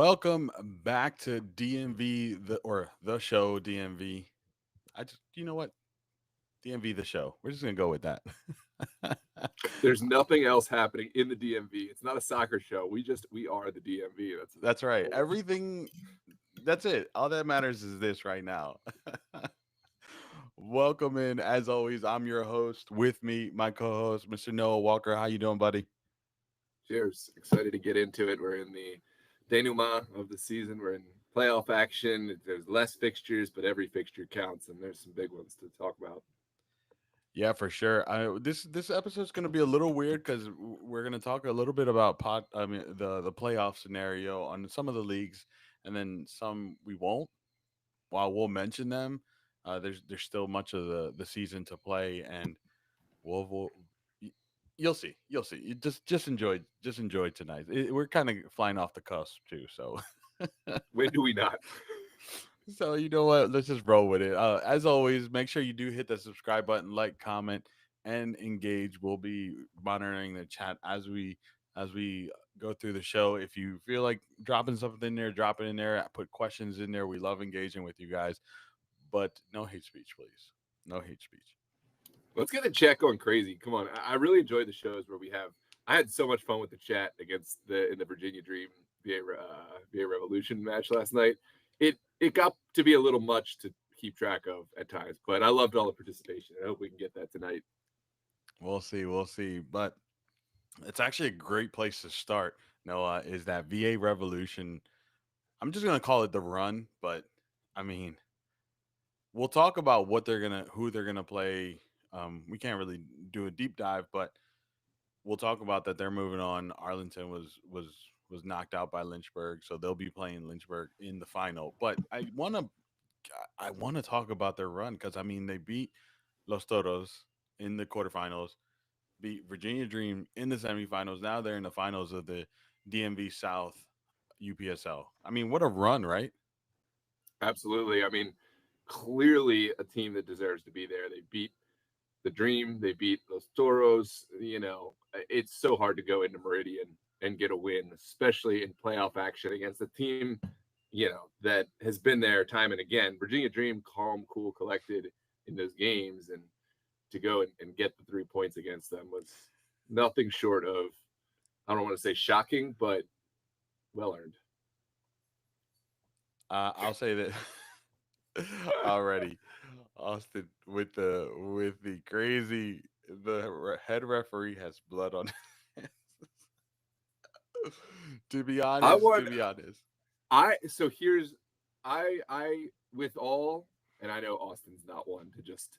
Welcome back to DMV the show DMV. I just you know what DMV the show. We're just gonna go with that. There's nothing else happening in the DMV. It's not a soccer show. We are the DMV. That's That's right. cool. Everything. That's it. All that matters is this right now. Welcome in. As always, I'm your host. With me, my co-host, Mr. Noah Walker. How you doing, buddy? Cheers. Excited to get into it. We're in the denouement of the season. We're in playoff action. There's less fixtures, but every fixture counts, and there's some big ones to talk about. Yeah, for sure. This episode's going to be a little weird because we're going to talk a little bit about the playoff scenario on some of the leagues, and then some we won't. While we'll mention them, there's still much of the season to play, and we'll y- you'll see. You just enjoy tonight. We're kind of flying off the cusp too, so. When do we not? So you know what? Let's just roll with it. As always, make sure you do hit the subscribe button, like, comment, and engage. We'll be monitoring the chat as we go through the show. If you feel like dropping something in there, drop it in there. Put questions in there. We love engaging with you guys, but no hate speech, please. No hate speech. Let's get the chat going crazy. Come on. I really enjoy the shows where we have. I had so much fun with the chat against the Virginia Dream VA Revolution match last night. It got to be a little much to keep track of at times, but I loved all the participation. I hope we can get that tonight. We'll see. We'll see. But it's actually a great place to start. Noah, is that VA Revolution? I'm just gonna call it the run, but I mean, we'll talk about who they're gonna play. We can't really do a deep dive, but we'll talk about that they're moving on. Arlington was knocked out by Lynchburg, so they'll be playing Lynchburg in the final. But I want to talk about their run because I mean they beat Los Toros in the quarterfinals, beat Virginia Dream in the semifinals. Now they're in the finals of the DMV South UPSL. I mean, what a run, right? Absolutely. I mean, clearly a team that deserves to be there. They beat the Dream. They beat Los Toros. It's so hard to go into Meridian and get a win, especially in playoff action against a team, that has been there time and again. Virginia Dream, calm, cool, collected in those games, and to go and get the 3 points against them was nothing short of, I don't want to say shocking, but well earned. I'll say that already. Austin with the crazy head referee has blood on his hands. To be I honest, to want be honest. I so here's I with all, and I know Austin's not one to just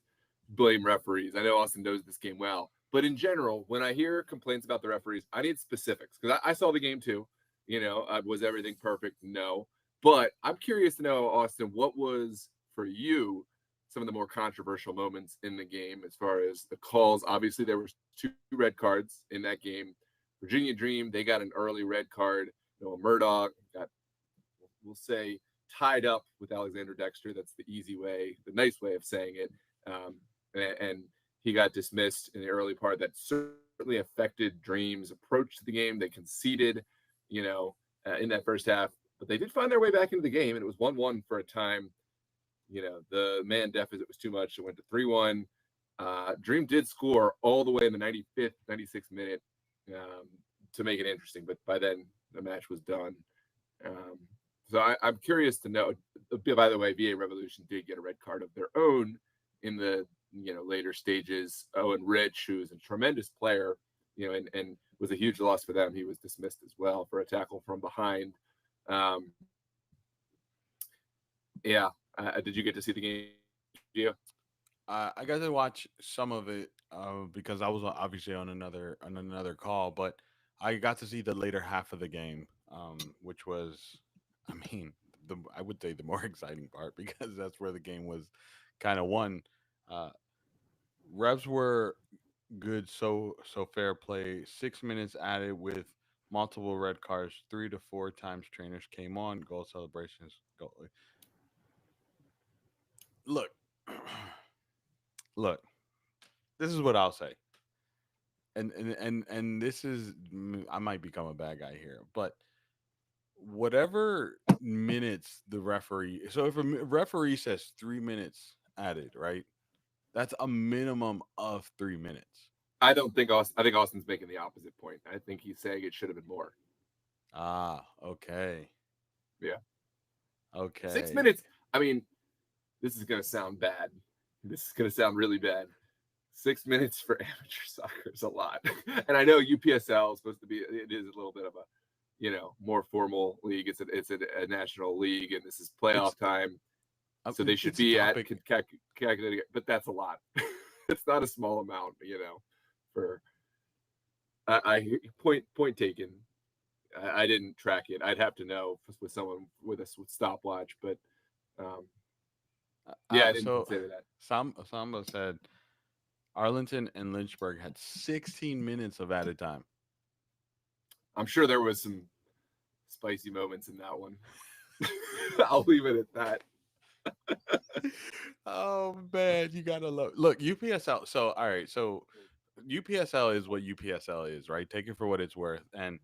blame referees. I know Austin knows this game well, but in general, when I hear complaints about the referees, I need specifics because I saw the game too. Was everything perfect? No, but I'm curious to know, Austin, what was for you some of the more controversial moments in the game as far as the calls. Obviously, there were two red cards in that game. Virginia Dream, they got an early red card. Murdoch got, we'll say, tied up with Alexander Dexter. That's the easy way, the nice way of saying it. And he got dismissed in the early part. That certainly affected Dream's approach to the game. They conceded, in that first half, but they did find their way back into the game, and it was 1-1 for a time. The man deficit was too much. It went to 3-1. Dream did score all the way in the 95th, 96th minute to make it interesting, but by then the match was done. I'm curious to know. By the way, VA Revolution did get a red card of their own in the later stages. Owen Rich, who is a tremendous player, and was a huge loss for them. He was dismissed as well for a tackle from behind. Um, yeah, did you get to see the game, Gio? I got to watch some of it because I was obviously on another call, but I got to see the later half of the game, which was, I mean, I would say the more exciting part because that's where the game was kind of won. Uh, Revs were good, so fair play. 6 minutes added with multiple red cards, 3 to 4 times trainers came on, goal celebrations. Goal. Look, look. This is what I'll say, and this is I might become a bad guy here, but whatever minutes the referee. So if a referee says 3 minutes added, right? That's a minimum of 3 minutes. I don't think Austin. I think Austin's making the opposite point. I think he's saying it should have been more. Ah, okay, Yeah, 6 okay. minutes. I mean, this is gonna sound bad. This is gonna sound really bad. 6 minutes for amateur soccer is a lot. And I know UPSL is supposed to be. It is a little bit of a, more formal league. It's a national league, and this is It's playoff time, so they should it's a be at topic. calculating. But that's a lot. It's not a small amount, for point taken. I didn't track it. I'd have to know with someone with a stopwatch, but um, yeah, I didn't So consider that. Samba said Arlington and Lynchburg had 16 minutes of added time. I'm sure there was some spicy moments in that one. I'll leave it at that. Oh man, you gotta look UPSL. So all right, so UPSL is what UPSL is, right? Take it for what it's worth, and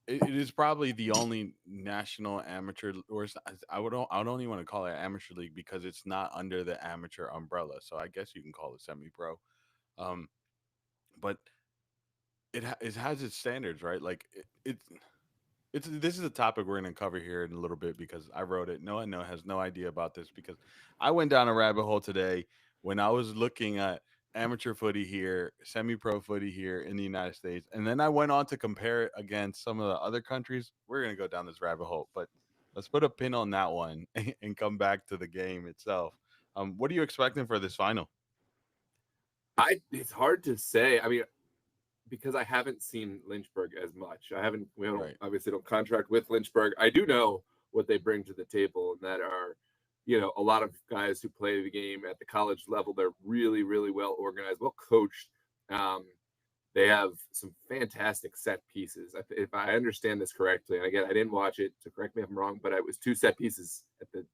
it is probably the only national amateur, or I would only want to call it amateur league because it's not under the amateur umbrella. So I guess you can call it semi-pro. Um, but it has its standards, right? Like it's this is a topic we're going to cover here in a little bit because I wrote it. No one has no idea about this because I went down a rabbit hole today when I was looking at amateur footy here, semi-pro footy here in the United States, and then I went on to compare it against some of the other countries. We're going to go down this rabbit hole, but let's put a pin on that one and come back to the game itself. What are you expecting for this final? It's hard to say. I mean, because I haven't seen Lynchburg as much. We don't Right. obviously don't contract with Lynchburg. I do know what they bring to the table, and that are, a lot of guys who play the game at the college level. They're really, really well organized, well coached. Um, they have some fantastic set pieces. If I understand this correctly, and again, I didn't watch it, so correct me if I'm wrong, but it was two set pieces at the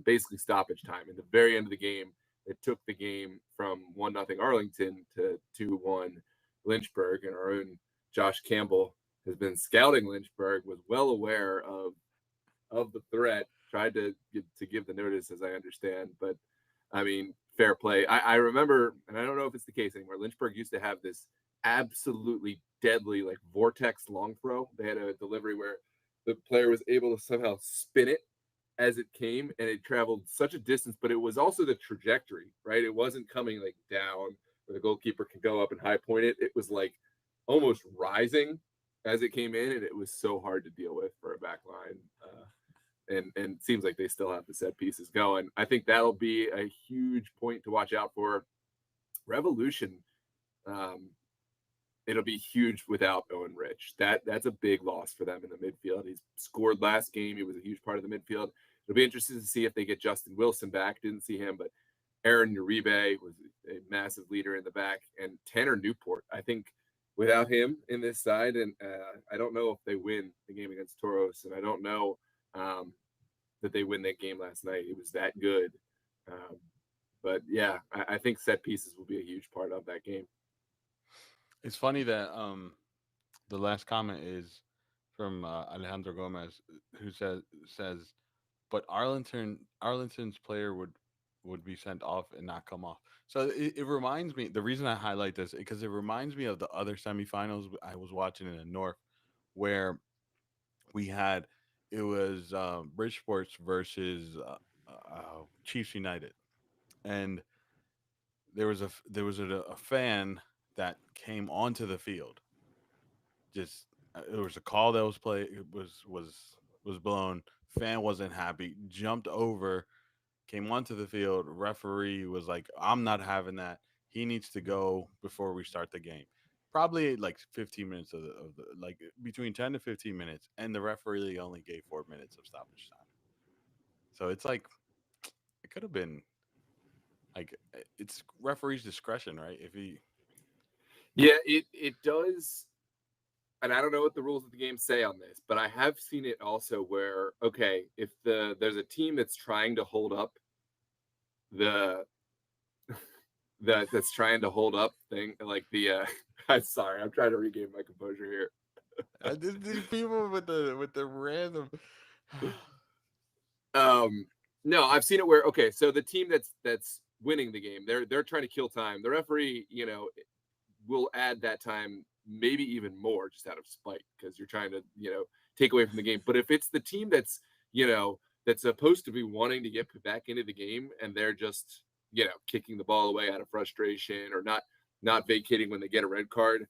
basically stoppage time. In the very end of the game, it took the game from 1-0 Arlington to 2-1 Lynchburg, and our own Josh Campbell has been scouting Lynchburg, was well aware of the threat, tried to give the notice, as I understand. But I mean, fair play. I remember, and I don't know if it's the case anymore. Lynchburg used to have this absolutely deadly like vortex long throw. They had a delivery where the player was able to somehow spin it as it came, and it traveled such a distance, but it was also the trajectory, right? It wasn't coming like down where the goalkeeper can go up and high point it. It was like almost rising as it came in, and it was so hard to deal with for a back line. And it seems like they still have the set pieces going. I think that'll be a huge point to watch out for. Revolution, um, it'll be huge without Owen Rich. That's a big loss for them in the midfield. He's scored last game. He was a huge part of the midfield. It'll be interesting to see if they get Justin Wilson back. Didn't see him, but Aaron Uribe was a massive leader in the back, and Tanner Newport. I think without him in this side, and I don't know if they win the game against Toros, and I don't know um, that they win that game last night. It was that good. Um, but yeah, I think set pieces will be a huge part of that game. It's funny that the last comment is from Alejandro Gomez, who says, but Arlington's player would be sent off and not come off. So it reminds me. The reason I highlight this because it reminds me of the other semifinals I was watching in the North, where we had it was Bridgeport's versus Chiefs United, and there was a fan that came onto the field just there was a call that was played was blown. Fan wasn't happy. Jumped over, came onto the field. Referee was like, "I'm not having that. He needs to go before we start the game." Probably like 15 minutes of the like between 10 to 15 minutes, and the referee only gave 4 minutes of stoppage time. So it's like it could have been like it's referee's discretion, right? If he Yeah, it does, and I don't know what the rules of the game say on this, but I have seen it also where okay, if there's a team that's trying to hold up the that's trying to hold up thing like the I'm sorry, I'm trying to regain my composure here. These people with the random. Um, no, I've seen it where okay, so the team that's winning the game, they're trying to kill time. The referee, will add that time, maybe even more, just out of spite, because you're trying to, take away from the game. But if it's the team you know, that's supposed to be wanting to get back into the game, and they're just, kicking the ball away out of frustration, or not vacating when they get a red card,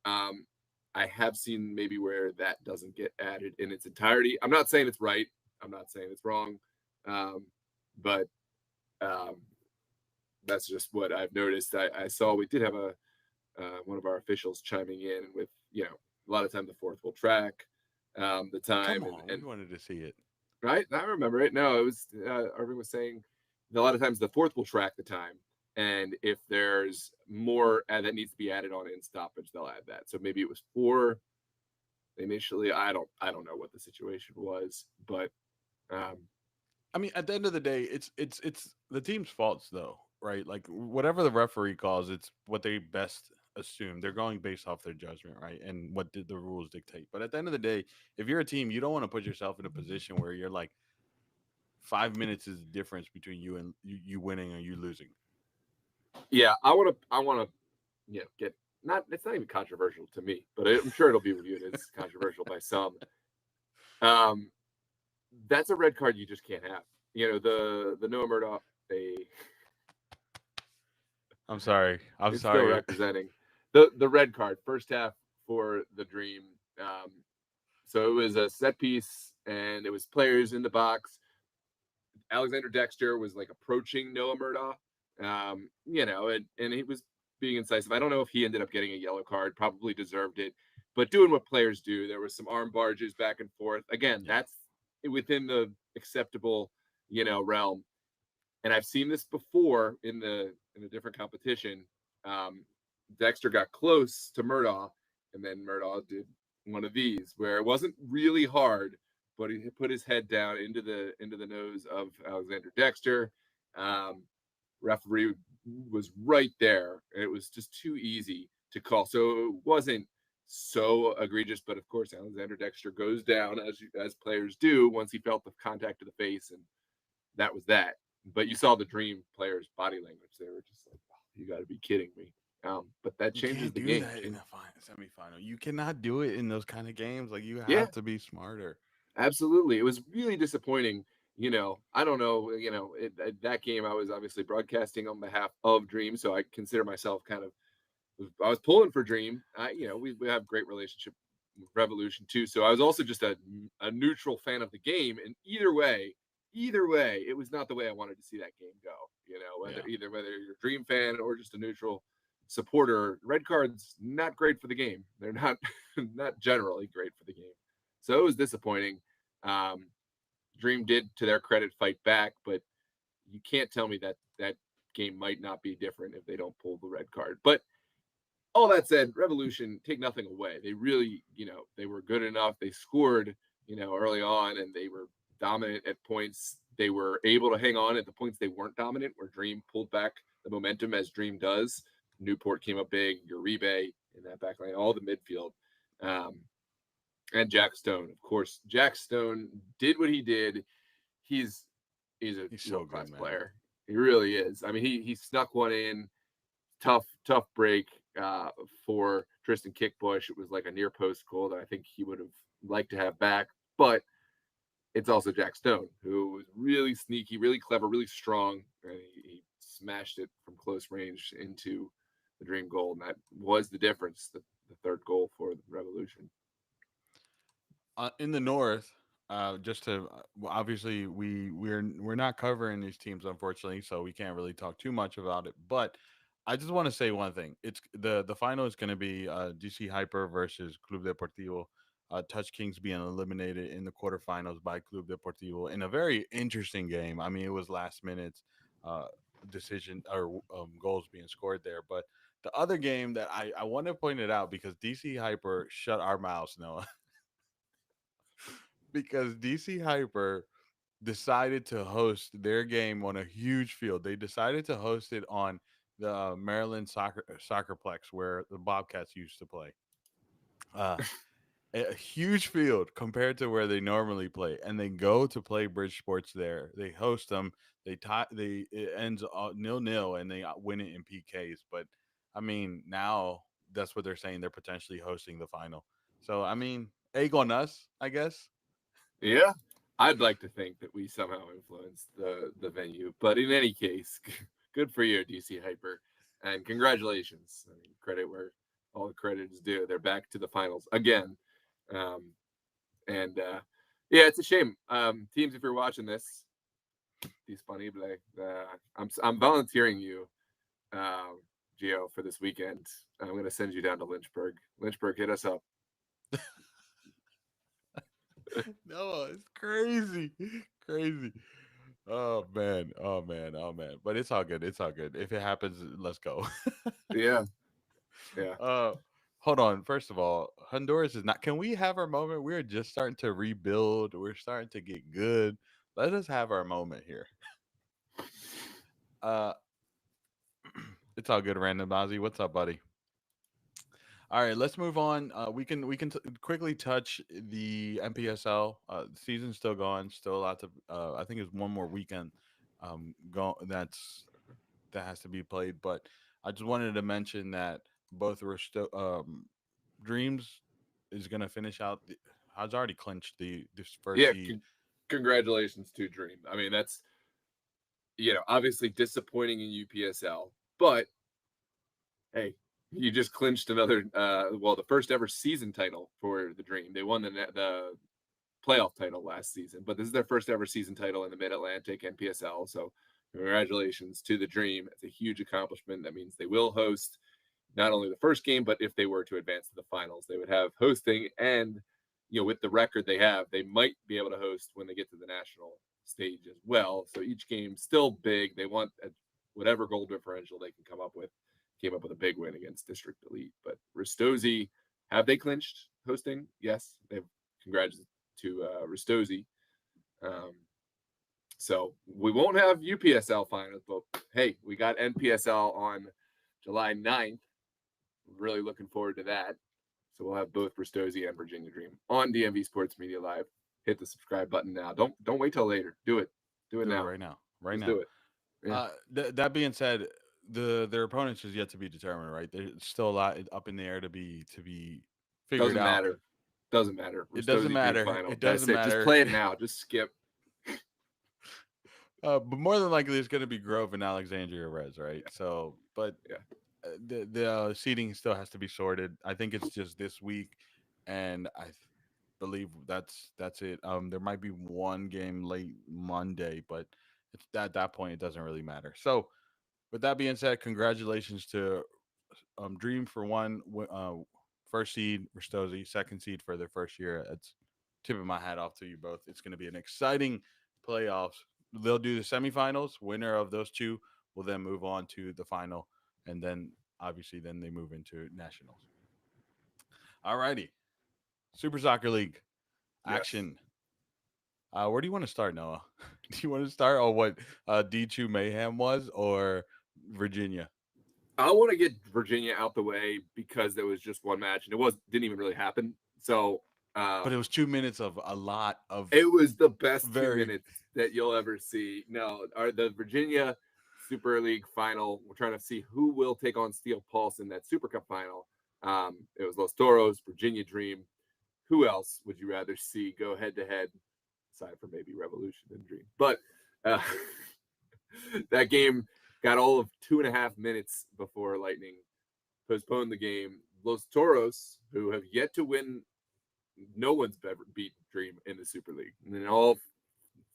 um, I have seen maybe where that doesn't get added in its entirety. I'm not saying it's right. I'm not saying it's wrong, um, but um, that's just what I've noticed. I saw we did have a one of our officials chiming in with, a lot of time the fourth will track the time, Come on, we and wanted to see it. right, I remember it. No, it was Irving was saying that a lot of times the fourth will track the time, and if there's more that needs to be added on in stoppage, they'll add that. So maybe it was four initially. I don't know what the situation was, but um, I mean, at the end of the day, it's the team's faults though, right? Like whatever the referee calls, it's what they best assume. They're going based off their judgment, right? And what did the rules dictate. But at the end of the day, if you're a team, you don't want to put yourself in a position where you're like 5 minutes is the difference between you and you winning or you losing. yeah, I want to get not. It's not even controversial to me, but I'm sure it'll be reviewed as controversial by some. Um, that's a red card you just can't have. The Noah Murdoch, they I'm sorry. I'm it's still sorry. representing the red card first half for the Dream. Um, so it was a set piece, and it was players in the box. Alexander Dexter was like approaching Noah Murdoch, and he was being incisive. I don't know if he ended up getting a yellow card, probably deserved it, but doing what players do. There was some arm barges back and forth. Again, Yeah. that's within the acceptable, realm. And I've seen this before in a different competition. Um, Dexter got close to Murdaugh, and then Murdaugh did one of these where it wasn't really hard, but he put his head down into the nose of Alexander Dexter. Um, Referee was right there. It was just too easy to call, so it wasn't so egregious. But of course, Alexander Dexter goes down as players do once he felt the contact to the face, and that was that. But you saw the Dream players' body language; they were just like, oh, "You got to be kidding me!" But that You changes can't the do game. that in a semifinal. You cannot do it in those kind of games. Like you Yeah, have to be smarter. absolutely. It was really disappointing. I don't know. That game, I was obviously broadcasting on behalf of Dream, so I consider myself kind of. I was pulling for Dream. We have great relationship with Revolution too. So I was also just a neutral fan of the game. And either way, it was not the way I wanted to see that game go. Yeah. Whether you're a Dream fan or just a neutral supporter, red cards not great for the game. They're not not generally great for the game. So it was disappointing. Um, Dream did, to their credit, fight back, but you can't tell me that that game might not be different if they don't pull the red card. But all that said, Revolution, take nothing away. They really, they were good enough. They scored, early on, and they were dominant at points. They were able to hang on at the points they weren't dominant, where Dream pulled back the momentum as Dream does. Newport came up big, Uribe in that back line, all the midfield. Um, and Jack Stone, of course. Jack Stone did what he did. He's he's a He's so world good, class man. player. He really is. I mean, he snuck one in, tough break for Tristan Kickbush. It was like a near post goal that I think he would have liked to have back, but it's also Jack Stone, who was really sneaky, really clever, really strong, and he smashed it from close range into the dream goal, and that was the difference. The third goal for the Revolution. In the north, just to obviously we're not covering these teams unfortunately, so we can't really talk too much about it. But I just want to say one thing: it's the final is going to be DC Hyper versus Club Deportivo. Touch Kings being eliminated in the quarterfinals by Club Deportivo in a very interesting game. I mean, it was last minute uh, decision or goals being scored there, but the other game that I want to point it out because DC Hyper shut our mouths, Noah. Because DC Hyper decided to host their game on a huge field. They decided to host it on the Maryland soccerplex where the Bobcats used to play. Uh, a huge field compared to where they normally play, and they go to play Bridgeport's there. They host them. They tie. They it ends 0-0, and they win it in PKs. But I mean, now that's what they're saying. They're potentially hosting the final. So I mean, egg on us, I guess. Yeah, I'd like to think that we somehow influenced the venue, but in any case, good for you, DC Hyper, and congratulations. I mean, credit where all the credit is due. They're back to the finals again, um, and yeah, it's a shame. Teams, if you're watching this, disponible. I'm volunteering you, um, Geo, for this weekend. I'm going to send you down to Lynchburg. Lynchburg, hit us up. No, it's crazy, crazy. Oh man, oh man, oh man. But it's all good. It's all good. If it happens, let's go. Yeah, yeah, uh, hold on. First of all, Honduras is not. Can we have our moment? We're just starting to rebuild. We're starting to get good. Let us have our moment here. Uh, it's all good, Random Ozzy. What's up, buddy? All right, let's move on. We can quickly touch the NPSL. The season's still going. Still a lot to. I think it's one more weekend. Go that has to be played. But I just wanted to mention that both were still Dreams is going to finish out. Has already clinched the this first yeah. seed. Congratulations to Dream. I mean, that's obviously disappointing in UPSL, but hey, you just clinched another. Well, the first ever season title for the Dream. They won the playoff title last season, but this is their first ever season title in the Mid Atlantic NPSL. So, congratulations to the Dream. It's a huge accomplishment. That means they will host not only the first game, but if they were to advance to the finals, they would have hosting. And, with the record they have, they might be able to host when they get to the national stage as well. So each game still big. They want whatever goal differential they can come up with. Came up with a big win against District Elite. But Ristosi, have they clinched hosting? Yes. They've Congrats to Ristosi. Um, so we won't have UPSL finals, but hey, we got NPSL on July 9th. Really looking forward to that. So we'll have both Ristosi and Virginia Dream on DMV Sports Media Live. Hit the subscribe button now. Don't wait till later. Do it. Do it Do it now. right now. Right Just now. do it. Yeah. That being said, their opponents is yet to be determined. Right, there's still a lot up in the air to be figured Doesn't out. matter. Doesn't matter. It doesn't Ristosi Dream matter. final. It That's doesn't it. Just matter. play it now. Just skip. But more than likely, it's going to be Grove and Alexandria Reds, right? So, but Yeah. the seating still has to be sorted. I think it's just this week, and believe that's it. There might be one game late Monday, but it's at that point it doesn't really matter. So, with that being said, congratulations to Dream for first seed, Ristosi, second seed for their first year. It's tipping my hat off to you both. It's going to be an exciting playoffs. They'll do the semifinals. Winner of those two will then move on to the final, and then obviously then they move into nationals. Alrighty, Super Soccer League Yes. action. Where do you want to start, Noah? Do you want to start on what D2 Mayhem was or Virginia? I want to get Virginia out the way because there was just one match and it didn't even really happen. So But um, it was 2 minutes of a lot of it was the best two very. minutes that you'll ever see. No, the Virginia Super League final. We're trying to see who will take on Steel Pulse in that Super Cup final. It was Los Toros, Virginia Dream. Who else would you rather see go head to head, aside from maybe Revolution and Dream? But uh, that game got all of 2.5 minutes before Lightning postponed the game. Los Toros, who have yet to win, no one's ever beat Dream in the Super League. And in all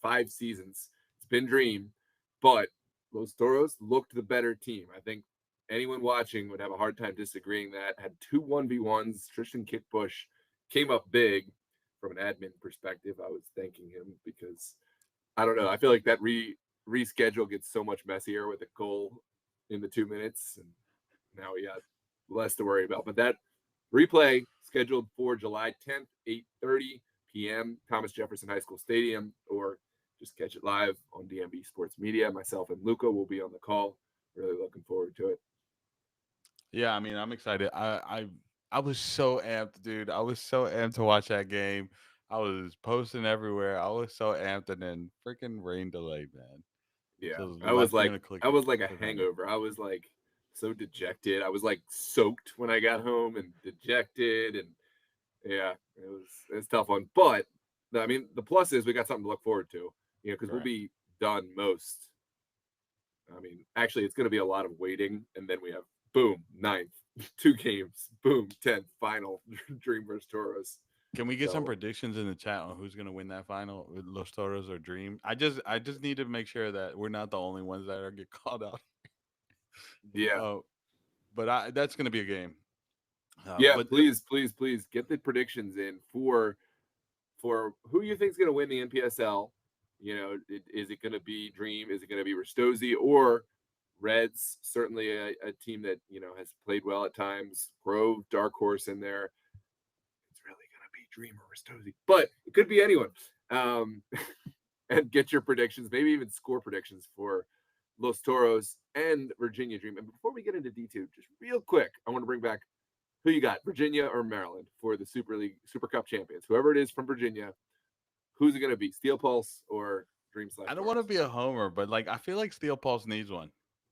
5 seasons, it's been Dream, but Los Toros looked the better team. I think anyone watching would have a hard time disagreeing that. Had two 1v1s. Tristan Kickbush came up big from an admin perspective. I was thanking him because I don't know. I feel like that reschedule gets so much messier with a goal in the 2 minutes, and now we got less to worry about. But that replay scheduled for July 10th, 8:30 p.m. Thomas Jefferson High School Stadium, or just catch it live on DMB Sports Media. Myself and Luca will be on the call. Really looking forward to it. Yeah, I mean, I'm excited. I was so amped, dude. I was so amped to watch that game. I was posting everywhere. I was so amped, and then freaking rain delay, man. Yeah, Just left me in a I was like a cliffhanger. hangover. I was like so dejected. I was like soaked when I got home and dejected, and yeah, it's a tough one. But I mean, the plus is we got something to look forward to. Because we'll Correct. be done most. I mean, actually, it's going to be a lot of waiting, and then we have boom ninth, 2 games, boom 10th final, Dream versus Toros. Can we get some So predictions in the chat on who's gonna win that final with Los Toros or Dream? I just need to make sure that we're not the only ones that are get called out. yeah, Uh, but that's gonna be a game. yeah. But Please, please, please get the predictions in for who you think is going to win the NPSL. Is it going to be Dream? Is it going to be Ristosi or Reds? Certainly a team that has played well at times. Grove, dark horse in there. It's really going to be Dream or Ristosi, but it could be anyone. Um, and get your predictions, maybe even score predictions for Los Toros and Virginia Dream. And before we get into detail, just real quick, I want to bring back who you got, Virginia or Maryland for the Super Cup champions. Whoever it is from Virginia, who's it going to be? Steel Pulse or Dream slash I don't want to Toros? be a homer, but like I feel like Steel Pulse needs one.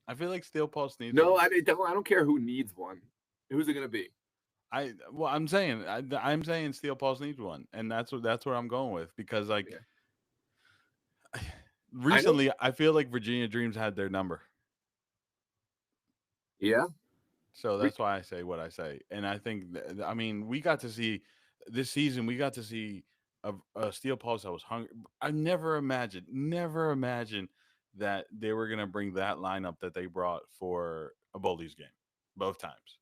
I feel like Steel Pulse needs No, one. I don't care who needs one. Who's it going to be? I'm saying I'm saying Steel Pulse needs one, and that's what I'm going with because like Yeah, I know. recently I feel like Virginia Dreams had their number. Yeah, So we, that's why I say what I say. And I think, I mean, we got to see this season, we got to see a Steel Pulse that was hungry. I never imagined that they were going to bring that lineup that they brought for a Boldy's game both times.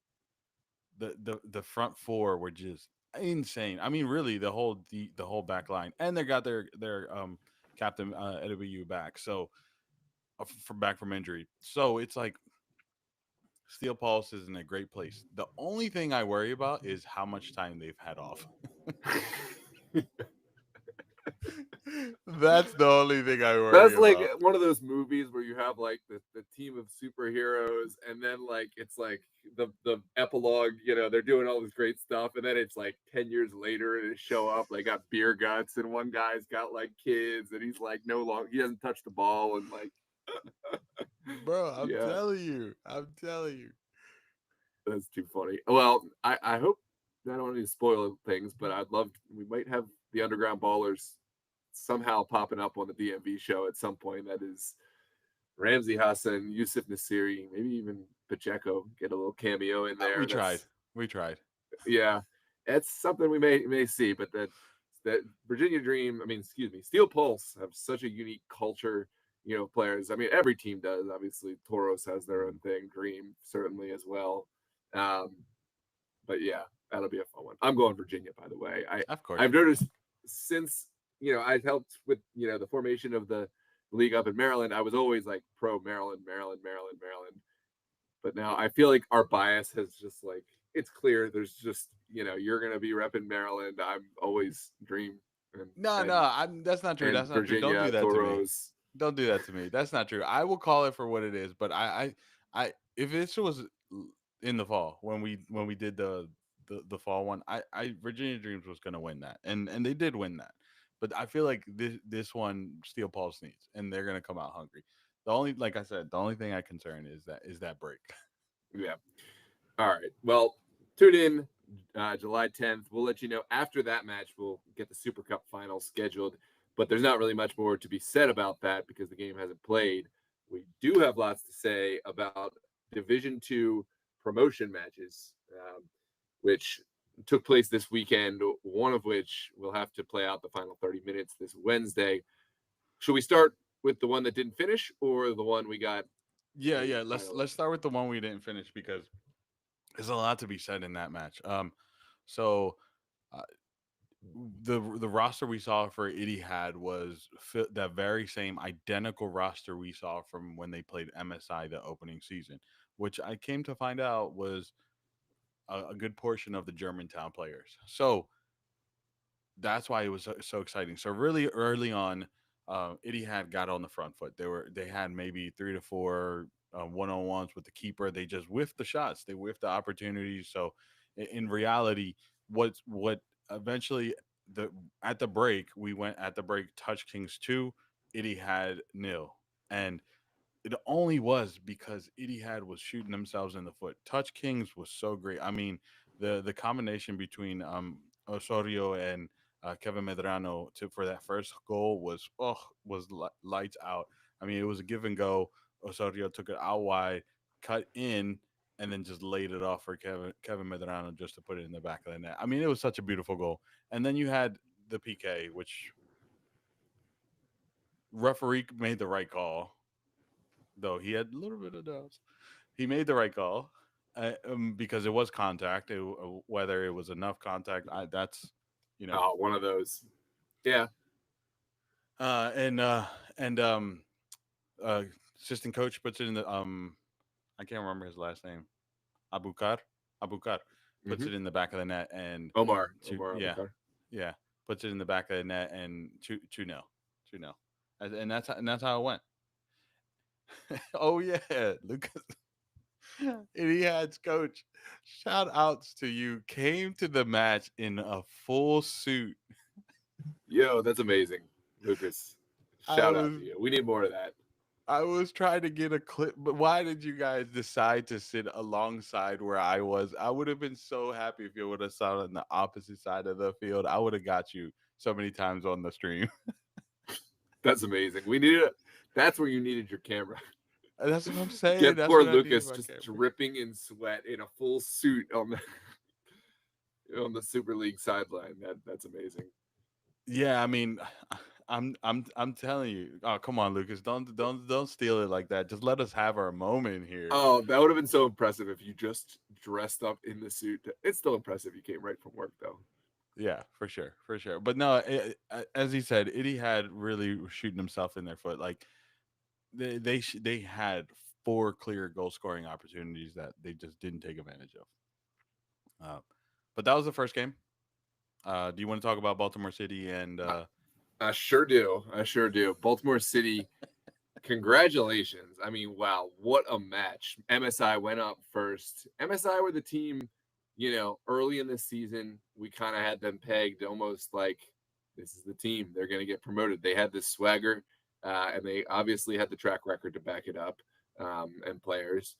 The front four were just insane. I mean, really, the whole back line, and they got their captain Edebu back. So from back from injury. So it's like Steel Pulse is in a great place. The only thing I worry about is how much time they've had off. That's the only thing I worry that's like about. one of those movies where you have like the team of superheroes, and then like it's like the epilogue. They're doing all this great stuff, and then it's like 10 years later, and they show up. They got beer guts, and one guy's got like kids, and he's like no longer he doesn't touch the ball, and like Bro, I'm yeah, telling you. I'm telling you. that's too funny. Well, I hope I don't want to spoil things, but I'd love we might have the Underground Ballers somehow popping up on the DMV show at some point. That is Ramsey Hassan, Yusuf Nasiri, maybe even Pacheco get a little cameo in We there. tried. That's We tried. yeah, that's something we may see. But that Virginia Dream, I mean, excuse me, Steel Pulse have such a unique culture. Players. I mean, every team does. Obviously, Toros has their own thing. Dream certainly as well. Um, but yeah, that'll be a fun one. I'm going Virginia, by the way. I Of course I've you are. noticed since I've helped with the formation of the league up in Maryland. I was always like pro Maryland, Maryland, Maryland, Maryland. But now I feel like our bias has just like it's clear. There's just you're gonna be repping Maryland. I'm always Dream and No, no, and that's not true. and That's not true. Don't do Virginia that to me. Toros. Don't do that to me. That's not true. I will call it for what it is. But if this was in the fall when we did the fall one, I Virginia Dreams was going to win that, and they did win that. But I feel like this one Steel Pulse needs, and they're going to come out hungry. The only, like I said, the only thing I concern is that break. Yeah. All right. Well, tune in July 10th. We'll let you know after that match. We'll get the Super Cup final scheduled, but there's not really much more to be said about that because the game hasn't played. We do have lots to say about Division 2 promotion matches, which took place this weekend. One of which will have to play out the final 30 minutes this Wednesday. Should we start with the one that didn't finish, or the one we got Yeah, a yeah. final? Let's start with the one we didn't finish because there's a lot to be said in that match. So uh, the roster we saw for Etihad was that very same identical roster we saw from when they played MSI the opening season, which I came to find out was a good portion of the Germantown players. So that's why it was so exciting. So really early on, Etihad got on the front foot. They had maybe 3 to 4 one on ones with the keeper. They just whiffed the shots. They whiffed the opportunities. So in reality, what eventually the at the break we went at the break Touch Kings 2, Etihad nil, and it only was because Etihad was shooting themselves in the foot. Touch Kings was so great. I mean, the combination between Osorio and Kevin Medrano for that first goal was lights out. I mean, it was a give and go. Osorio took it out wide, cut in, and then just laid it off for Kevin Medrano just to put it in the back of the net. I mean, it was such a beautiful goal. And then you had the PK, which referee made the right call, though he had a little bit of doubts. He made the right call because it was contact. Whether it was enough contact, that's you know, Oh, one of those. Yeah. uh, and uh, and uh, assistant coach puts it in the I can't remember his last name. Abukar. Abukar puts Hmm. it in the back of the net and Omar yeah, Abukar. yeah, puts it in the back of the net and two nil, 2-0, and that's how it went. Oh yeah, Lucas. Etihad's coach. Shout outs to you. Came to the match in a full suit. Yo, that's amazing, Lucas. I Shout out was to you. We need more of that. I was trying to get a clip, but why did you guys decide to sit alongside where I was? I would have been so happy if you would have sat on the opposite side of the field. I would have got you so many times on the stream. That's amazing. We need it. That's where you needed your camera. That's what I'm saying. Get That's poor what I needed Lucas my just camera. dripping in sweat in a full suit on the on the Super League sideline. That's amazing. Yeah, I mean, I'm telling you. Oh, come on, Lucas. Don't steal it like that. Just let us have our moment here. Oh, that would have been so impressive if you just dressed up in the suit. It's still impressive you came right from work though. Yeah, for sure, for sure. But no, as he said, Itty had really shooting himself in their foot. Like they had four clear goal scoring opportunities that they just didn't take advantage of. Uh, but that was the first game. Do you want to talk about Baltimore City and I sure do. I sure do. Baltimore City, congratulations. I mean, wow, what a match. MSI went up first. MSI were the team, early in the season, we kind of had them pegged almost like this is the team. They're going to get promoted. They had this swagger, and they obviously had the track record to back it up, and players.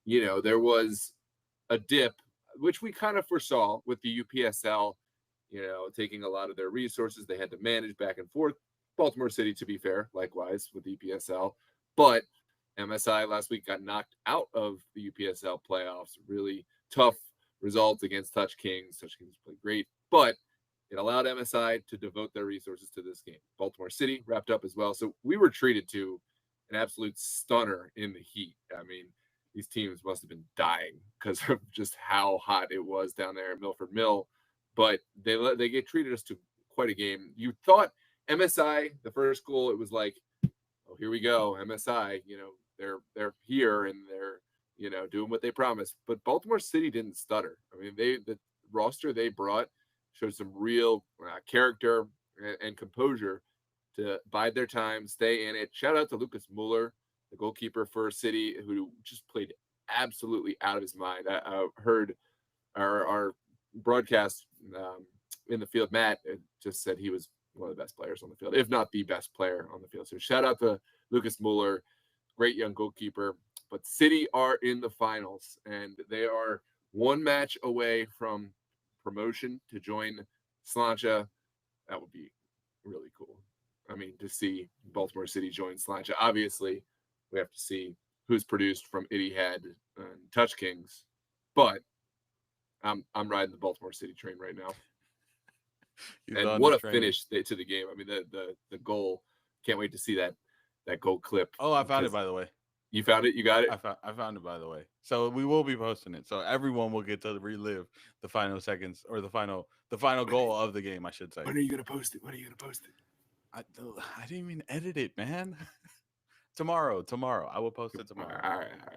There was a dip, which we kind of foresaw with the UPSL, taking a lot of their resources. They had to manage back and forth. Baltimore City, to be fair, likewise with the UPSL. But MSI last week got knocked out of the UPSL playoffs. Really tough result against Touch Kings. Touch Kings played great, but it allowed MSI to devote their resources to this game. Baltimore City wrapped up as well. So we were treated to an absolute stunner in the heat. I mean, these teams must have been dying because of just how hot it was down there at Milford Mill. But they get treated us to quite a game. You thought MSI, the first goal, it was like, oh, here we go, MSI. They're here and they're doing what they promised. But Baltimore City didn't stutter. I mean, the roster they brought showed some real character and composure to bide their time, stay in it. Shout out to Lucas Mueller, the goalkeeper for City, who just played absolutely out of his mind. I heard our broadcast in the field, Matt just said he was one of the best players on the field, if not the best player on the field. So shout out to Lucas Mueller, great young goalkeeper. But City are in the finals, and they are one match away from promotion to join Slancha. That would be really cool. I mean, to see Baltimore City join Slancha. Obviously, we have to see who's produced from Etihad and Touch Kings, but I'm riding the Baltimore City train right now. he's And on the what a train? finish to the game. I mean, the goal. Can't wait to see that goal clip Oh, I found it because by the way. you found it. You got it. I found it by the way. So we will be posting it. So everyone will get to relive the final seconds or the final When are, goal of the game, I should say. when are you gonna post it? When are you gonna post it? I didn't even edit it, man. Tomorrow. I will post it All tomorrow. right, all right, all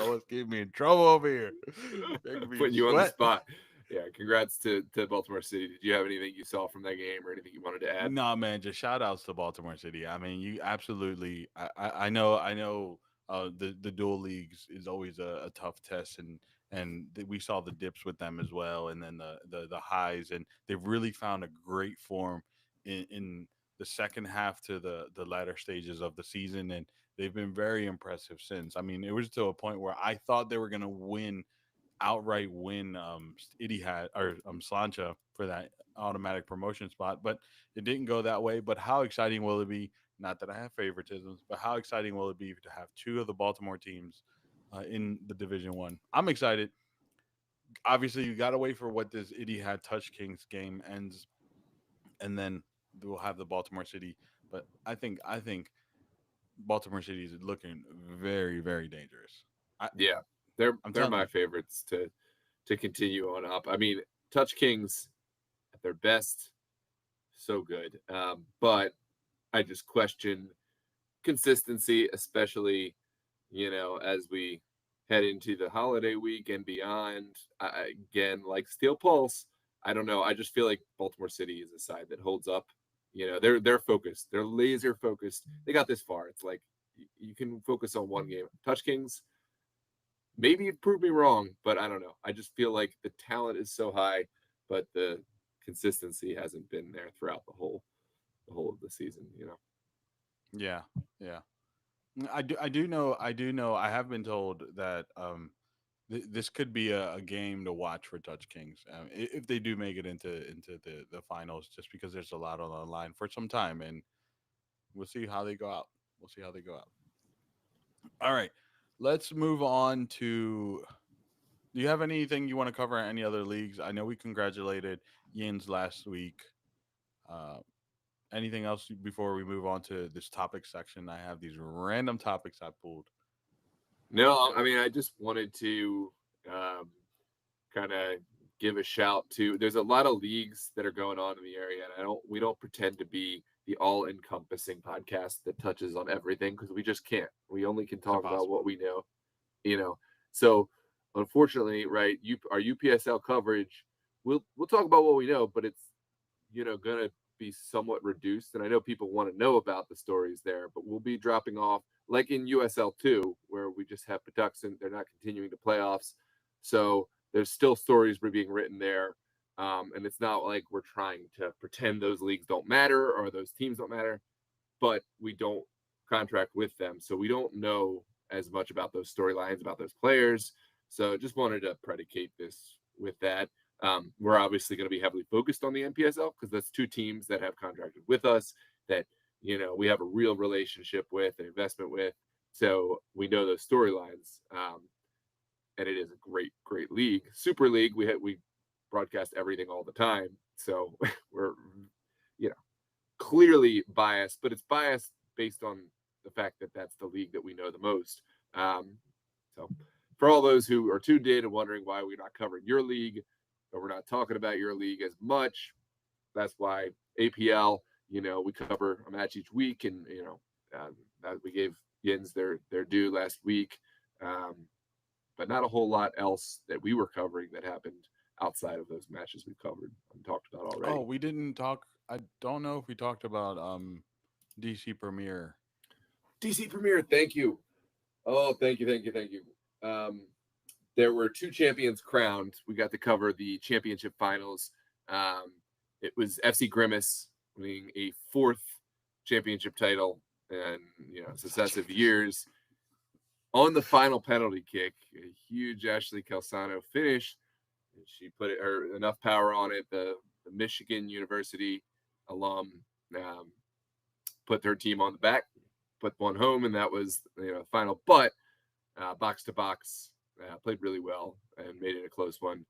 No one's getting me in trouble over here. right. Making me Putting you on the sweat. spot. Yeah, congrats to Baltimore City. Did you have anything you saw from that game or anything you wanted to add? No, man, just shout outs to Baltimore City. I mean, you absolutely. I know. The dual leagues is always a tough test, and we saw the dips with them as well, and then the highs, and they've really found a great form in the second half to the latter stages of the season, and they've been very impressive since. I mean, it was to a point where I thought they were going to outright win Itihad or Slancha for that automatic promotion spot, but it didn't go that way. But how exciting will it be? Not that I have favoritisms, but how exciting will it be to have two of the Baltimore teams in the Division One? I'm excited. Obviously, you got to wait for what this Itihad Touch Kings game ends, and then we'll have the Baltimore City. But I think Baltimore City is looking very very dangerous. I, Yeah, I'm they're telling my you, favorites to continue on up. I mean, Touch Kings at their best, so good. But I just question consistency, especially as we head into the holiday week and beyond. Again, like Steel Pulse, I don't know. I just feel like Baltimore City is a side that holds up. They're focused. They're laser focused. They got this far. It's like you can focus on one game. Touch Kings, maybe it proved me wrong, but I don't know. I just feel like the talent is so high, but the consistency hasn't been there throughout the whole of the season. yeah, yeah. I do know. I have been told that this could be a game to watch for Touch Kings if they do make it into the finals, just because there's a lot on the line for some time, and we'll see how they go out. We'll see how they go out. All right, let's move on to. Do you have anything you want to cover in any other leagues? I know we congratulated Yins last week. Uh, Anything else before we move on to this topic section? I have these random topics I pulled. No, I mean, I just wanted to um, kind of give a shout to. There's a lot of leagues that are going on in the area, and we don't pretend to be the all-encompassing podcast that touches on everything because we just can't. We only can It's talk about impossible. what we know, you know. So, unfortunately, right, our UPSL coverage, we'll talk about what we know, but it's going to be somewhat reduced. And I know people want to know about the stories there, but we'll be dropping off like in USL2, where we just have Patuxent. They're not continuing to playoffs. So there's still stories being written there. And it's not like we're trying to pretend those leagues don't matter or those teams don't matter, but we don't contract with them. So we don't know as much about those storylines, about those players. So just wanted to predicate this with that. We're obviously going to be heavily focused on the NPSL because that's two teams that have contracted with us that we have a real relationship with, an investment with. So we know those storylines, and it is a great, great league. Super League, we broadcast everything all the time, so we're you know clearly biased, but it's biased based on the fact that that's the league that we know the most. So, for all those who are tuned in and wondering why we're not covering your league or we're not talking about your league as much, that's why APL. We cover a match each week, and we gave Yins their due last week, um, but not a whole lot else that we were covering that happened outside of those matches we've covered and talked about Oh, already. we didn't talk. I don't know if we talked about DC Premier. DC Premier, thank you. Oh, thank you, thank you, thank you. Um, there were two champions crowned. We got to cover the championship finals. Um, it was FC Grimace winning a fourth championship title in Such a successive years on the final penalty kick. A huge Ashley Calzano finish. She put enough power on it. The Michigan University alum um, put their team on the back, put one home, and that was the final. But box to box, played really well and made it a close one.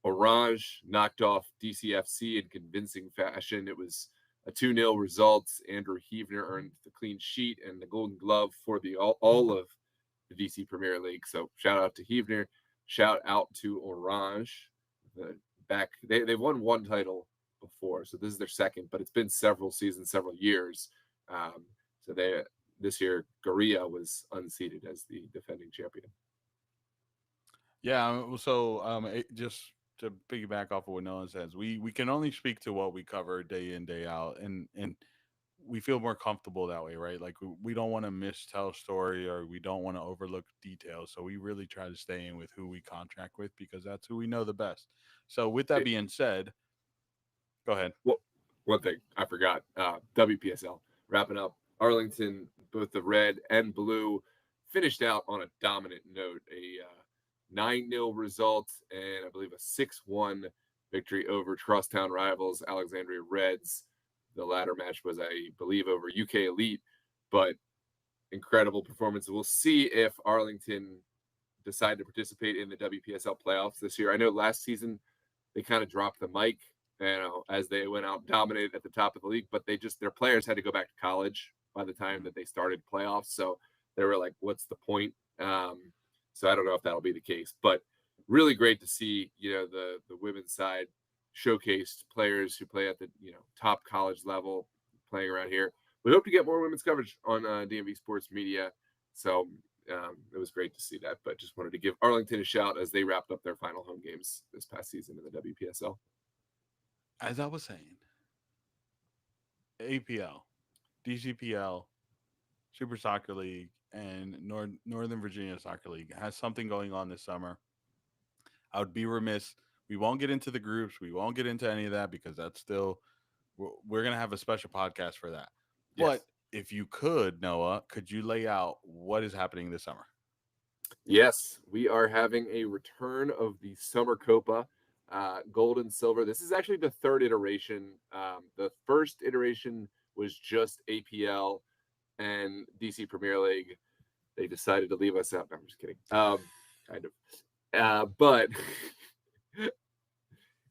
Orange knocked off DCFC in convincing fashion. It was a 2-0 result. Andrew Heavner earned the clean sheet and the Golden Glove for the all of the DC Premier League. So shout out to Heavner. Shout out to Orange. The they've won one title before, so this is their second, but it's been several seasons, several years. So this year Gorilla was unseated as the defending champion. Yeah. So just to piggyback off of what Nolan says, we can only speak to what we cover day in day out, and we feel more comfortable that way, right? Like we don't want to mistell story or we don't want to overlook details. So we really try to stay in with who we contract with because that's who we know the best. So with that It, being said, go ahead. well, one thing I forgot, WPSL wrapping up. Arlington, both the red and blue, finished out on a dominant note. A 9-0 result and I believe a 6-1 victory over Crosstown rivals Alexandria Reds. The latter match was, I believe, over UK Elite, but incredible performance. We'll see if Arlington decide to participate in the WPSL playoffs this year. I know last season they kind of dropped the mic, as they went out and dominated at the top of the league, but their players had to go back to college by the time that they started playoffs. So they were like, what's the point? So I don't know if that'll be the case, but really great to see, the women's side showcased players who play at the, top college level playing around here. We hope to get more women's coverage on DMV Sports Media. So it was great to see that, but just wanted to give Arlington a shout as they wrapped up their final home games this past season in the WPSL. As I was saying, APL, DCPL, Super Soccer League, and Northern Virginia Soccer League has something going on this summer. I would be remiss. We won't get into the groups. We won't get into any of that because that's still we're gonna have a special podcast for that. But Yes. if you could, Noah, could you lay out what is happening this summer? Yes, we are having a return of the Summer Copa, gold and silver. This is actually the third iteration. The first iteration was just APL and DC Premier League. They decided to leave us out. No, I'm just kidding. Kind of. But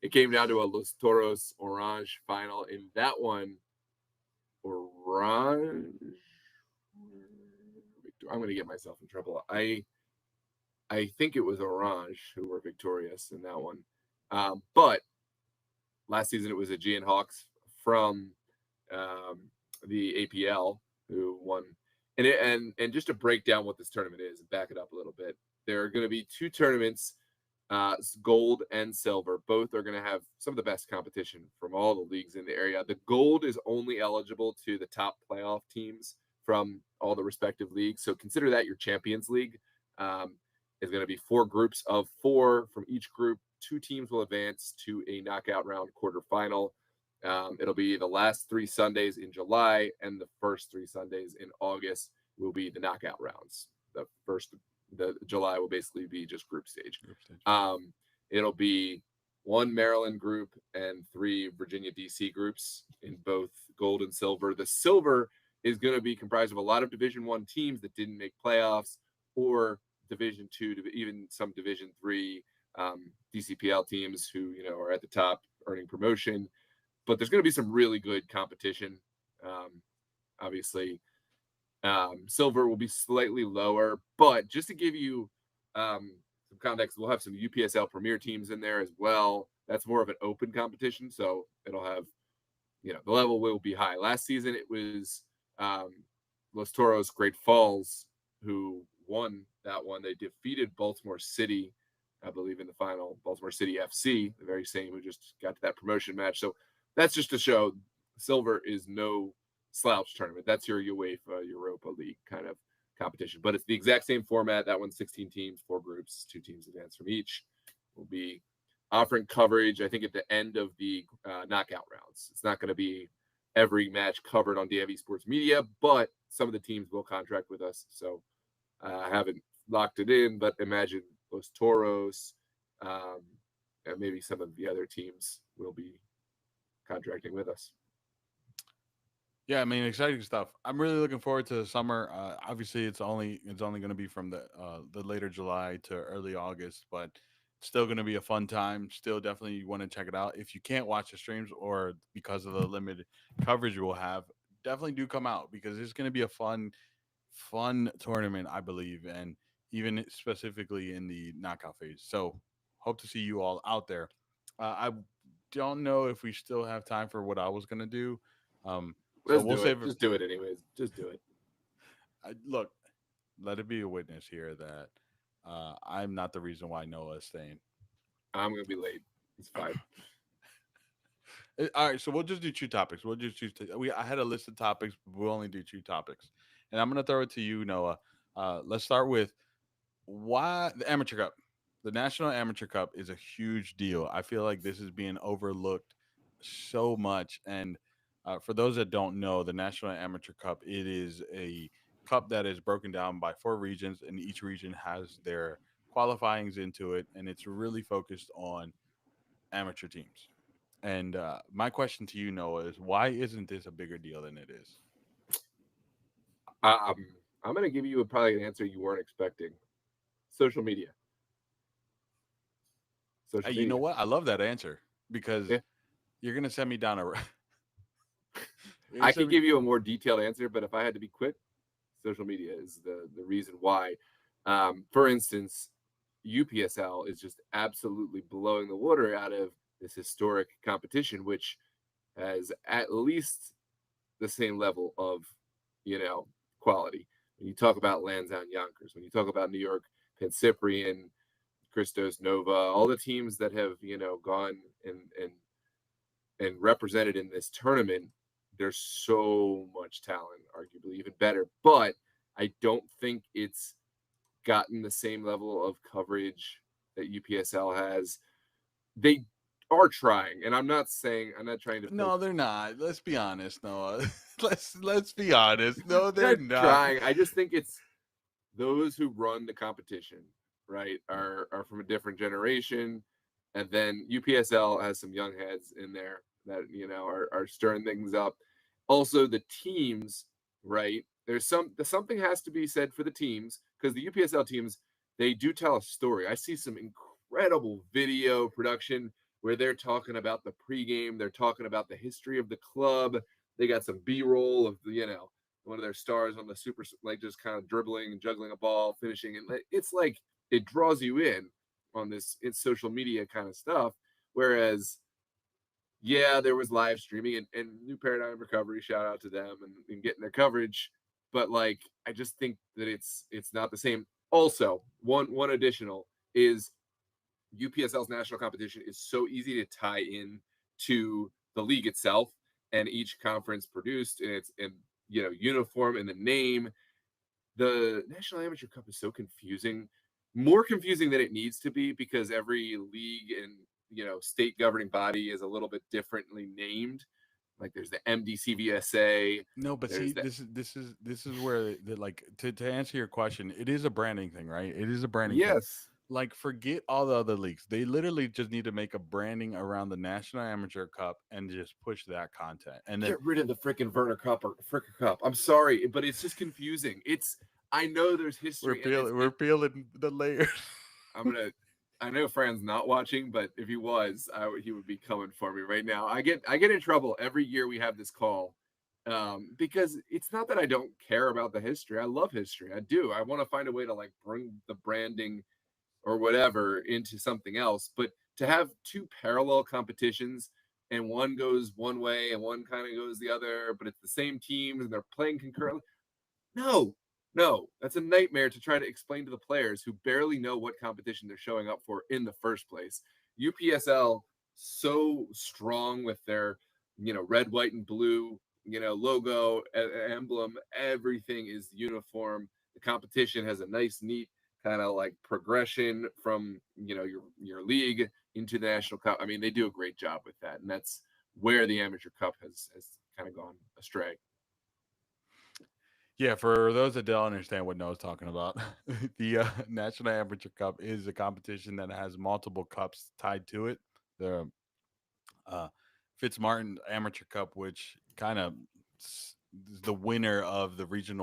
it came down to a Los Toros Orange final. In that one, Orange. I'm going to get myself in trouble. I think it was Orange who were victorious in that one. But last season it was a Aegean Hawks from um, the APL who won. And just to break down what this tournament is and back it up a little bit, there are going to be two tournaments, gold and silver. Both are going to have some of the best competition from all the leagues in the area. The gold is only eligible to the top playoff teams from all the respective leagues. So consider that your Champions League. Um, is going to be 4 groups of 4 from each group. 2 teams will advance to a knockout round quarterfinal. It'll be the last 3 Sundays in July and the first 3 Sundays in August will be the knockout rounds. The July will basically be just group stage. Group stage. It'll be 1 Maryland group and 3 Virginia DC groups in both gold and silver. The silver is going to be comprised of a lot of Division 1 teams that didn't make playoffs or Division 2, even some Division 3 DCPL teams who are at the top earning promotion. But there's going to be some really good competition. Obviously, silver will be slightly lower, but just to give you some context, we'll have some UPSL Premier teams in there as well. That's more of an open competition, so it'll have the level will be high. Last season it was Los Toros Great Falls who won that one. They defeated Baltimore City, I believe, in the final. Baltimore City FC, the very same who just got to that promotion match. So that's just to show silver is no slouch tournament. That's your UEFA Europa League kind of competition. But it's the exact same format. That one's 16 teams, 4 groups, 2 teams advance from each. We'll be offering coverage, I think, at the end of the knockout rounds. It's not going to be every match covered on DMV Sports Media, but some of the teams will contract with us. So I haven't locked it in, but imagine Los Toros and maybe some of the other teams will be contracting with us. Yeah, I mean, exciting stuff. I'm really looking forward to the summer. Obviously, it's only going to be from the later July to early August, but it's still going to be a fun time. Still, definitely you want to check it out. If you can't watch the streams or because of the limited coverage we'll have, definitely do come out because it's going to be a fun tournament, I believe, and even specifically in the knockout phase. So, hope to see you all out there. I don't know if we still have time for what I was going to do. So Let's we'll do it. save it. Just do it anyways. Just do it. Look, let it be a witness here that I'm not the reason why Noah is staying. I'm gonna be late. It's fine. All right, so we'll just do two topics. We'll just choose. I had a list of topics, but we'll only do two topics, and I'm gonna throw it to you, Noah. Let's start with why the Amateur Cup. The National Amateur Cup is a huge deal. I feel like this is being overlooked so much. And for those that don't know, the National Amateur Cup, it is a cup that is broken down by four regions, and each region has their qualifyings into it, and it's really focused on amateur teams. And my question to you, Noah, is why isn't this a bigger deal than it is? Um, I'm going to give you probably an answer you weren't expecting. Social media. Hey, Social you know media. what? I love that answer because Yeah. you're gonna send me down a. You're gonna I send could me. give you a more detailed answer, but if I had to be quick, social media is the reason why. For instance, UPSL is just absolutely blowing the water out of this historic competition, which has at least the same level of, you know, quality. When you talk about Lansdowne Yonkers, when you talk about New York, Pensiprian, Christos Nova, all the teams that have, gone and represented in this tournament, there's so much talent, arguably even better. But I don't think it's gotten the same level of coverage that UPSL has. They are trying, and I'm not trying to poke. No, they're not. Let's be honest, Noah. Let's be honest. No, I'm they're not not. trying. I just think it's those who run the competition, right, are from a different generation, and then UPSL has some young heads in there that are stirring things up. Also, the teams, right? Something has to be said for the teams because the UPSL teams they do tell a story. I see some incredible video production where they're talking about the pregame, they're talking about the history of the club. They got some B-roll of one of their stars on the super like just kind of dribbling and juggling a ball, finishing, and it's like it draws you in on this it's social media kind of stuff. Whereas, yeah, there was live streaming and New Paradigm Recovery, shout out to them and getting their coverage, but like I just think that it's not the same. Also, one additional is UPSL's national competition is so easy to tie in to the league itself and each conference produced and it's in uniform and the name. The National Amateur Cup is so confusing, more confusing than it needs to be because every league and state governing body is a little bit differently named. Like there's the MDCVSA, No, but see, there's the this is where like to answer your question, it is a branding thing, right? It is a branding thing. yes, Like forget all the other leagues. They literally just need to make a branding around the National Amateur Cup and just push that content. And then get rid of the freaking Werner Cup or Fricker Cup. I'm sorry, but it's just confusing. It's I know there's history and we're peeling the layers. I'm gonna. I know Fran's not watching, but if he was, he would be coming for me right now. I get in trouble every year we have this call, because it's not that I don't care about the history. I love history. I do. I want to find a way to like bring the branding or whatever into something else. But to have two parallel competitions and one goes one way and one kind of goes the other, but it's the same teams and they're playing concurrently. No, no, that's a nightmare to try to explain to the players who barely know what competition they're showing up for in the first place. UPSL so strong with their, red, white, and blue, logo, emblem. Everything is uniform. The competition has a nice, neat kind of like progression from your league into the national cup. I mean, they do a great job with that, and that's where the amateur cup has kind of gone astray. Yeah, for those that don't understand what Noah's talking about, the National Amateur Cup is a competition that has multiple cups tied to it. The uh, Fitzmartin Amateur Cup, which kind of is the winner of the Region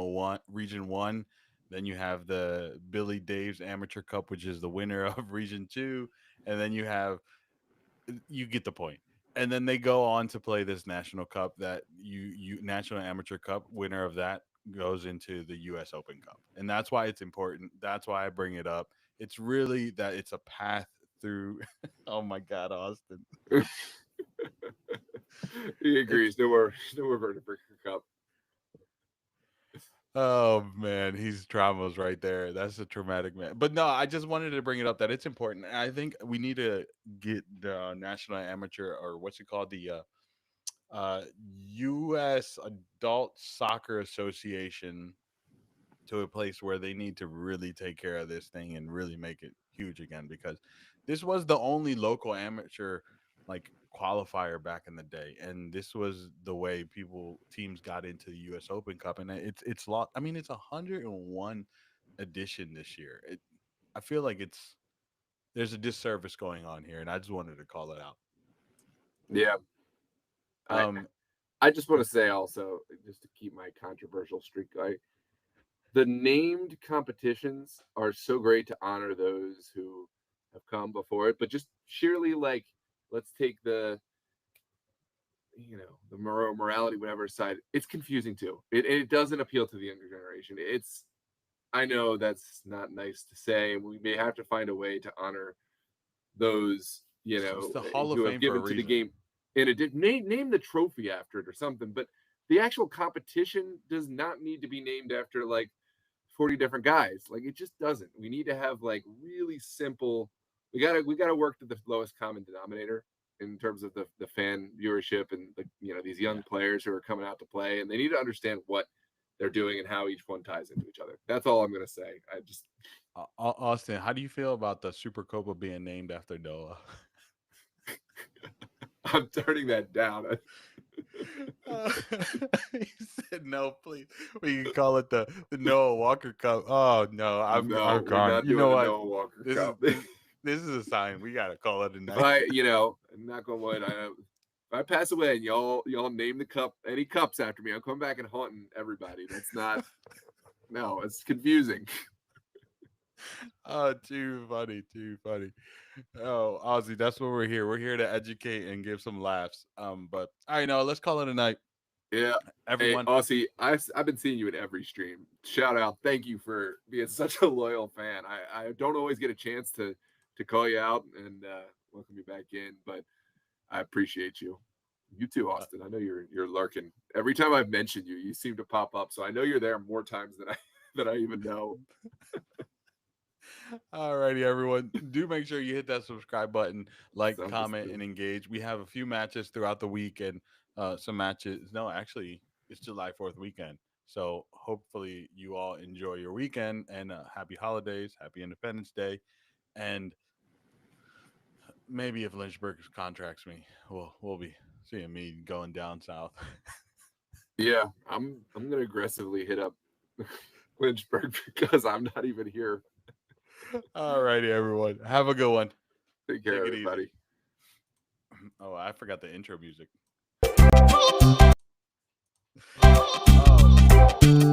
One. Then you have the Billy Dave's Amateur Cup, which is the winner of Region Two, and then you get the point. And then they go on to play this national cup that you national amateur cup winner of that goes into the US Open Cup. And that's why it's important. That's why I bring it up. It's really that it's a path through. Oh my god, Austin. He It's agrees. No more vertebrae cup. oh man, he's traumas right there. That's a traumatic man. But no, I just wanted to bring it up that it's important. I think we need to get the national amateur or what's it called, the uh, U.S. Adult Soccer Association to a place where they need to really take care of this thing and really make it huge again, because this was the only local amateur like qualifier back in the day, and this was the way people teams got into the US Open Cup. And it's lot, I mean, it's 101 edition this year. I feel like it's there's a disservice going on here, and I just wanted to call it out. Yeah, I um I just want to say also, just to keep my controversial streak going, the named competitions are so great to honor those who have come before it, but just sheerly like, let's take the morality whatever side. It's confusing too. It doesn't appeal to the younger generation. It's I know that's not nice to say. We may have to find a way to honor those it's the Hall of who have Fame for a given to the reason. game. And it did name the trophy after it or something, but the actual competition does not need to be named after like 40 different guys. Like it just doesn't. We need to have like really simple. We gotta work to the lowest common denominator in terms of the fan viewership and these young Yeah. players who are coming out to play, and they need to understand what they're doing and how each one ties into each other. That's all I'm gonna say. I just Austin, how do you feel about the Super Copa being named after Noah? I'm turning that down. Uh, he said no, please. We can call it the Noah Walker Cup. Oh no, I'm No, we're gone. not You know doing the what? Noah Walker This is Cup. this is a sign. We gotta call it a If night. I'm not going wood, if I pass away and y'all name the cup any cups after me, I'm coming back and haunting everybody. That's not no, it's confusing. Oh, too funny, too funny. Oh, Ozzy, that's what we're here. We're here to educate and give some laughs. But all right, no, let's call it a night, Yeah. Hey, everyone. Aussie, I've been seeing you in every stream. Shout out. Thank you for being such a loyal fan. I don't always get a chance to call you out and welcome you back in, but I appreciate you. You too, Uh, Austin. I know you're lurking. Every time I've mentioned you, you seem to pop up. So I know you're there more times than I than I even know. all righty, everyone. Do make sure you hit that subscribe button, like, Sounds comment, good. and engage. We have a few matches throughout the week, and some matches. No, actually, it's July 4th weekend. So hopefully you all enjoy your weekend, and happy holidays, happy Independence Day, and maybe if Lynchburg contracts me, we'll be seeing me going down south. Yeah, I'm gonna aggressively hit up Lynchburg because I'm not even here. All righty, everyone. Have a good one. Take care, Take it easy. everybody. Oh, I forgot the intro music. Oh.